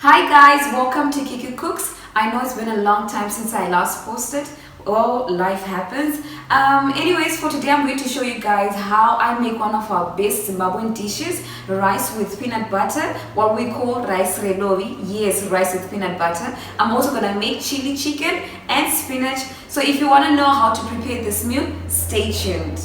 Hi guys, welcome to Kiki Cooks. I know it's been a long time since I last posted. Well, life happens. Anyways, for today I'm going to show you guys how I make one of our best Zimbabwean dishes, rice with peanut butter, what we call rice relovi. Yes, rice with peanut butter. I'm also gonna make chili chicken and spinach. So if you want to know how to prepare this meal, stay tuned.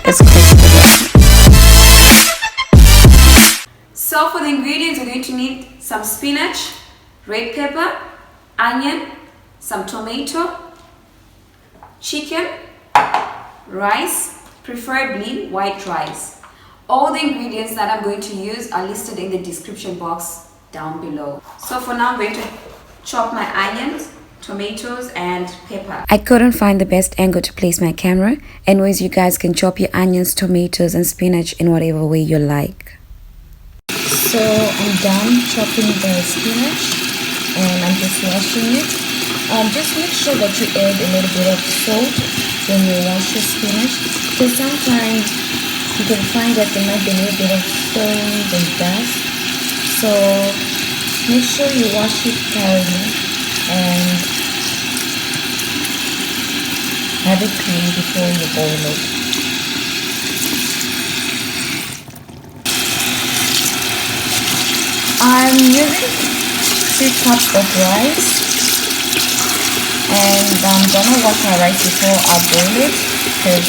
It's crazy. So for the ingredients, we're going to need some spinach, red pepper, onion, some tomato, chicken, rice, preferably white rice. All the ingredients that I'm going to use are listed in the description box down below. So for now, I'm going to chop my onions, tomatoes and pepper. I couldn't find the best angle to place my camera. Anyways, you guys can chop your onions, tomatoes and spinach in whatever way you like. So I'm done chopping the spinach and I'm just washing it. Just make sure that you add a little bit of salt when you wash your spinach, because sometimes you can find that there might be a little bit of stones and dust. So make sure you wash it thoroughly and have it clean before you boil it. I'm using 3 cups of rice and I'm gonna wash my rice before I boil it, because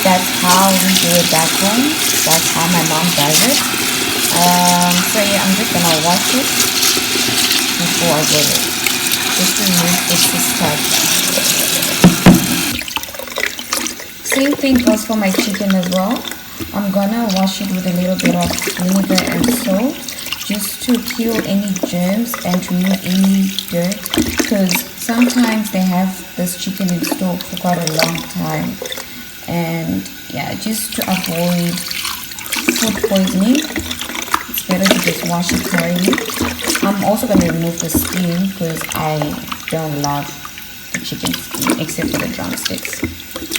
that's how we do it back home. That's how my mom does it. So yeah, I'm just gonna wash it before I boil it, just to remove the starch. Same thing goes for my chicken as well. I'm gonna wash it with a little bit of vinegar and salt, just to kill any germs and remove any dirt, because sometimes they have this chicken in stock for quite a long time, and yeah, just to avoid food poisoning, it's better to just wash it thoroughly. I'm also going to remove the skin because I don't love the chicken skin except for the drumsticks.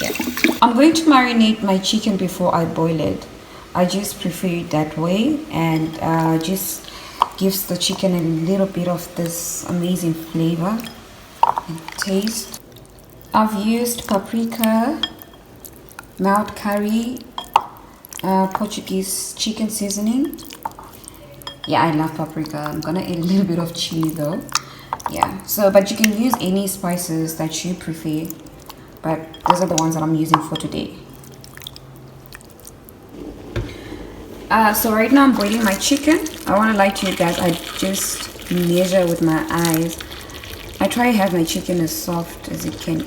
Yeah, I'm going to marinate my chicken before I boil it. I just prefer it that way, and just gives the chicken a little bit of this amazing flavor and taste. I've used paprika, mild curry, Portuguese chicken seasoning. Yeah, I love paprika. I'm gonna add a little bit of chili though. Yeah, so but you can use any spices that you prefer, but those are the ones that I'm using for today. So right now I'm boiling my chicken. I want to lie to you guys, I just measure with my eyes. I try to have my chicken as soft as it can.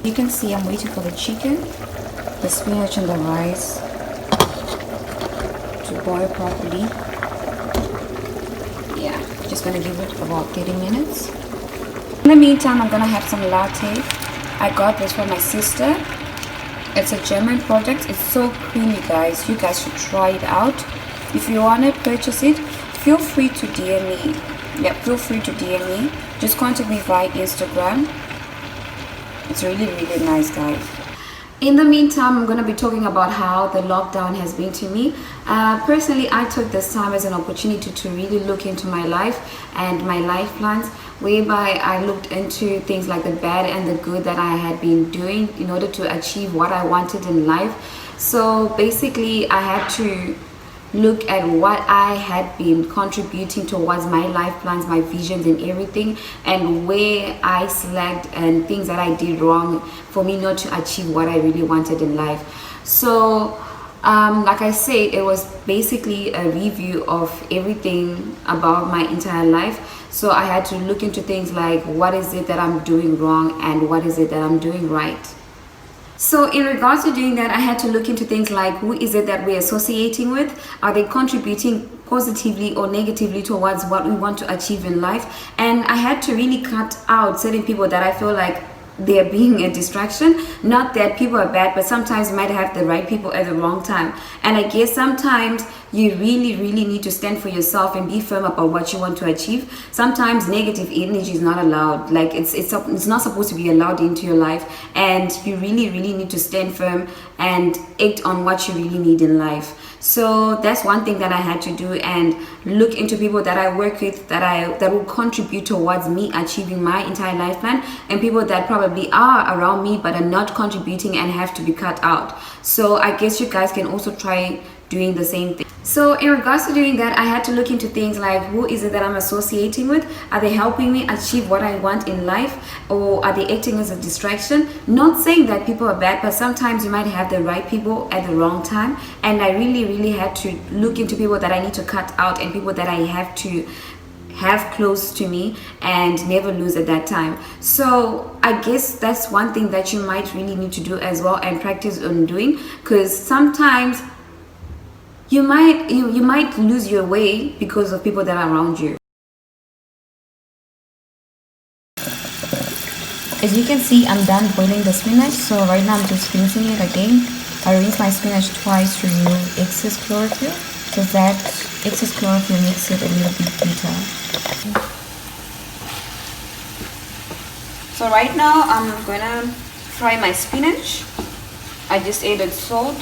You can see I'm waiting for the chicken, the spinach and the rice to boil properly. Yeah, just gonna give it about 30 minutes. In the meantime, I'm gonna have some latte. I got this from my sister. It's a German product. It's so creamy, guys. You guys should try it out. If you wanna purchase it, feel free to DM me. Yeah, feel free to DM me. Just contact me via Instagram. It's really nice, guys. In the meantime, I'm going to be talking about how the lockdown has been to me. Personally, I took this time as an opportunity to really look into my life and my life plans, whereby I looked into things like the bad and the good that I had been doing in order to achieve what I wanted in life. So basically, I had to look at what I had been contributing towards my life plans, my visions and everything, and where I slacked and things that I did wrong for me not to achieve what I really wanted in life. So like I said, it was basically a review of everything about my entire life. So I had to look into things like, what is it that I'm doing wrong and what is it that I'm doing right. So in regards to doing that, I had to look into things like who is it that we're associating with? Are they contributing positively or negatively towards what we want to achieve in life? And I had to really cut out certain people that I feel like they're being a distraction. Not that people are bad, but sometimes you might have the right people at the wrong time. And I guess sometimes you really need to stand for yourself and be firm about what you want to achieve. Sometimes negative energy is not allowed. Like it's not supposed to be allowed into your life, and you really need to stand firm and act on what you really need in life. So that's one thing that I had to do, and look into people that I work with that will contribute towards me achieving my entire life plan, and people that probably are around me but are not contributing and have to be cut out. So I guess you guys can also try doing the same thing. So in regards to doing that, I had to look into things like who is it that I'm associating with? Are they helping me achieve what I want in life, or are they acting as a distraction? Not saying that people are bad, but sometimes you might have the right people at the wrong time, and I really had to look into people that I need to cut out and people that I have to have close to me and never lose at that time. So I guess that's one thing that you might really need to do as well and practice on doing, because sometimes you might lose your way because of people that are around you. As you can see, I'm done boiling the spinach, so right now I'm just rinsing it again. I rinse my spinach twice to remove excess chlorophyll, because that excess chlorophyll makes it a little bit bitter. So right now I'm gonna fry my spinach. I just added salt,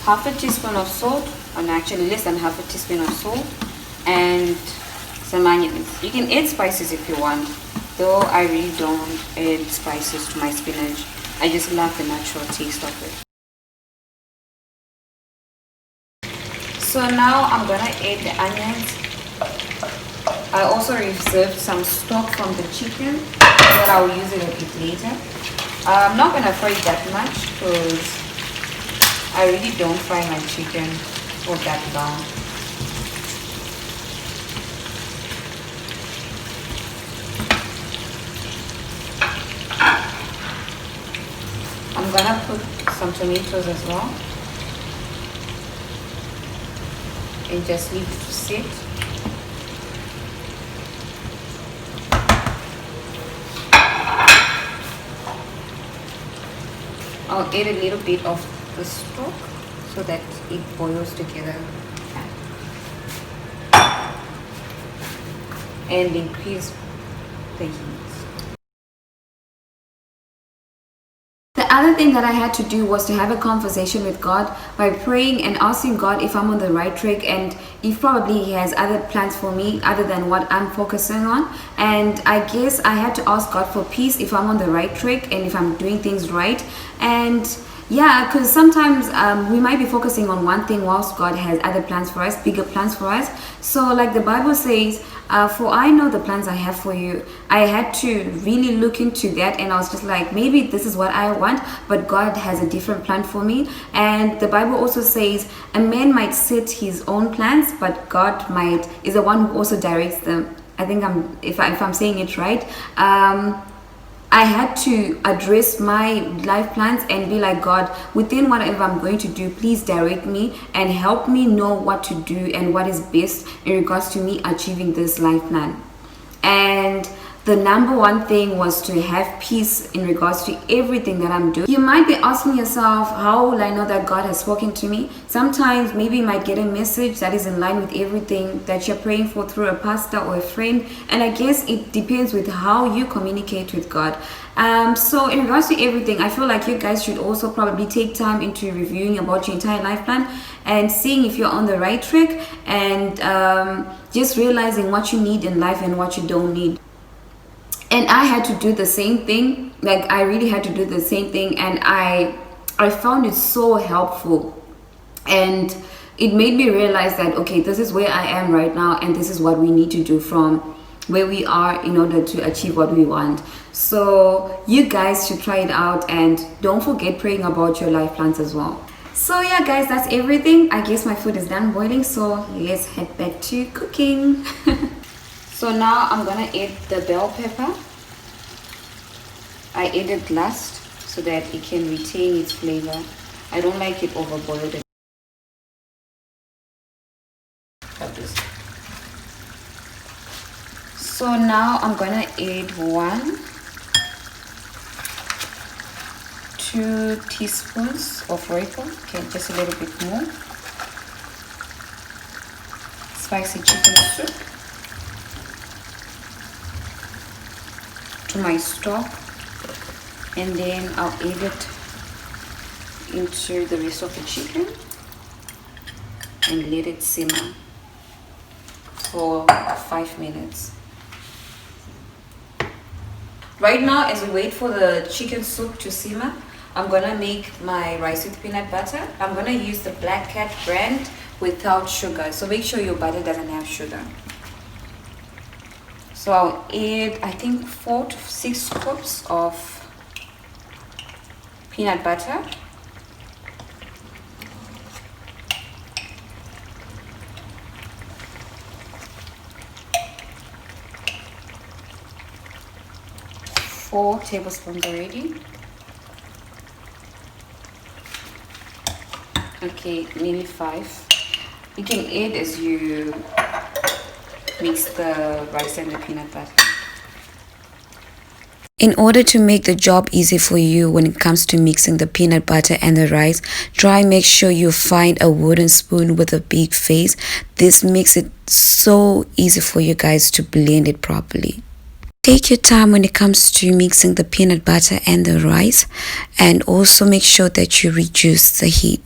half a teaspoon of salt, and actually less than half a teaspoon of salt, and some onions. You can add spices if you want, though I really don't add spices to my spinach. I just love the natural taste of it. So now I'm gonna add the onions. I also reserved some stock from the chicken so that I'll use it a bit later. I'm not gonna fry that much because I really don't fry my chicken for that long. I'm gonna put some tomatoes as well and just leave it to sit. I'll add a little bit of the stock so that it boils together and increase the heat. The other thing that I had to do was to have a conversation with God by praying and asking God if I'm on the right track, and if probably He has other plans for me other than what I'm focusing on. And I guess I had to ask God for peace if I'm on the right track and if I'm doing things right. And yeah, because sometimes we might be focusing on one thing whilst God has other plans for us, bigger plans for us. So like the Bible says, for I know the plans I have for you. I had to really look into that, and I was just like, maybe this is what I want, but God has a different plan for me. And the Bible also says a man might set his own plans, but God is the one who also directs them. I think if I'm saying it right. I had to address my life plans and be like, God, within whatever I'm going to do, please direct me and help me know what to do and what is best in regards to me achieving this life plan. And the number one thing was to have peace in regards to everything that I'm doing. You might be asking yourself, how will I know that God has spoken to me? Sometimes maybe you might get a message that is in line with everything that you're praying for through a pastor or a friend. And I guess it depends with how you communicate with God. So in regards to everything, I feel like you guys should also probably take time into reviewing about your entire life plan and seeing if you're on the right track, and just realizing what you need in life and what you don't need. And I had to do the same thing. Like I really had to do the same thing, and I found it so helpful, and it made me realize that okay, this is where I am right now, and this is what we need to do from where we are in order to achieve what we want. So you guys should try it out, and don't forget praying about your life plans as well. So yeah guys, that's everything. I guess my food is done boiling, so let's head back to cooking. So now I'm gonna add the bell pepper. I added last so that it can retain its flavor. I don't like it overboiled. So now I'm gonna add 2 teaspoons of Royco, okay, just a little bit more. Spicy chicken soup to my stock, and then I'll add it into the rest of the chicken and let it simmer for 5 minutes. Right now, as we wait for the chicken soup to simmer, I'm gonna make my rice with peanut butter. I'm gonna use the Black Cat brand without sugar, so make sure your butter doesn't have sugar. So I'll add, I think, 4 to 6 scoops of peanut butter. Four tablespoons already. Okay, maybe 5. You can add as you mix the rice and the peanut butter. In order to make the job easy for you when it comes to mixing the peanut butter and the rice, try and make sure you find a wooden spoon with a big face. This makes it so easy for you guys to blend it properly. Take your time when it comes to mixing the peanut butter and the rice, and also make sure that you reduce the heat.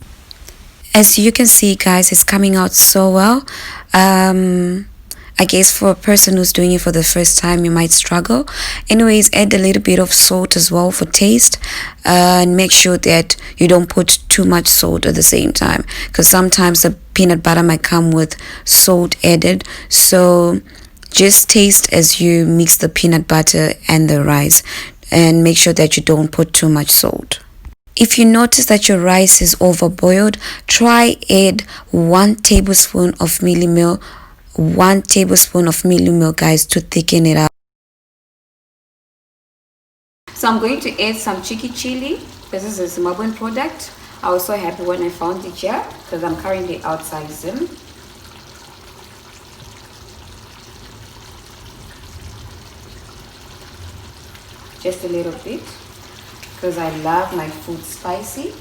As you can see, guys, it's coming out so well. I guess for a person who's doing it for the first time, you might struggle. Anyways, add a little bit of salt as well for taste, and make sure that you don't put too much salt at the same time, because sometimes the peanut butter might come with salt added. So just taste as you mix the peanut butter and the rice, and make sure that you don't put too much salt. If you notice that your rice is overboiled, try add 1 tablespoon of mealy meal, 1 tablespoon of mealy meal, guys, to thicken it up. So I'm going to add some chilli. This is a Zimbabwean product. I was so happy when I found it here because I'm currently outside Zim. Just a little bit, because I love my food spicy.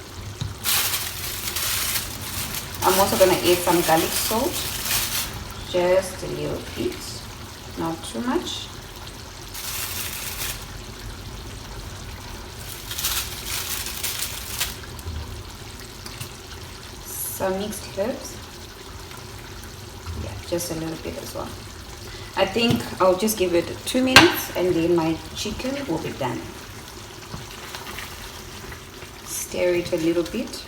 I'm also going to add some garlic salt, just a little bit, not too much. Some mixed herbs, yeah, just a little bit as well. I think I'll just give it 2 minutes and then my chicken will be done. Stir it a little bit.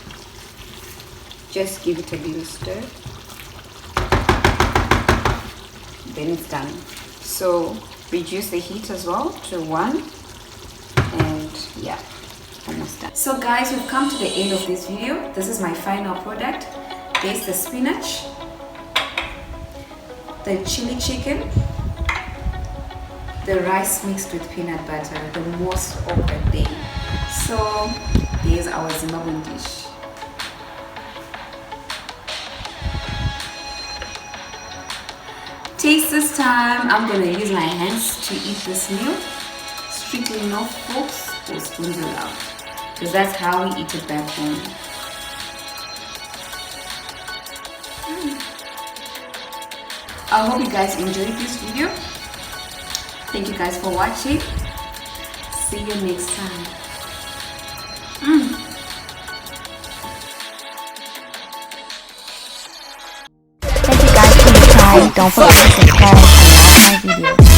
Just give it a little stir. Then it's done. So reduce the heat as well to 1. And yeah, almost done. So guys, we've come to the end of this video. This is my final product. There's the spinach, the chili chicken, the rice mixed with peanut butter, the most awkward thing. So there's our Zimbabwean dish. Taste this time. I'm gonna use my hands to eat this meal. Strictly no forks or spoons allowed, because that's how we eat it back home. I hope you guys enjoyed this video. Thank you guys for watching. See you next time. Thank you guys for your time. Don't forget to subscribe and like my video.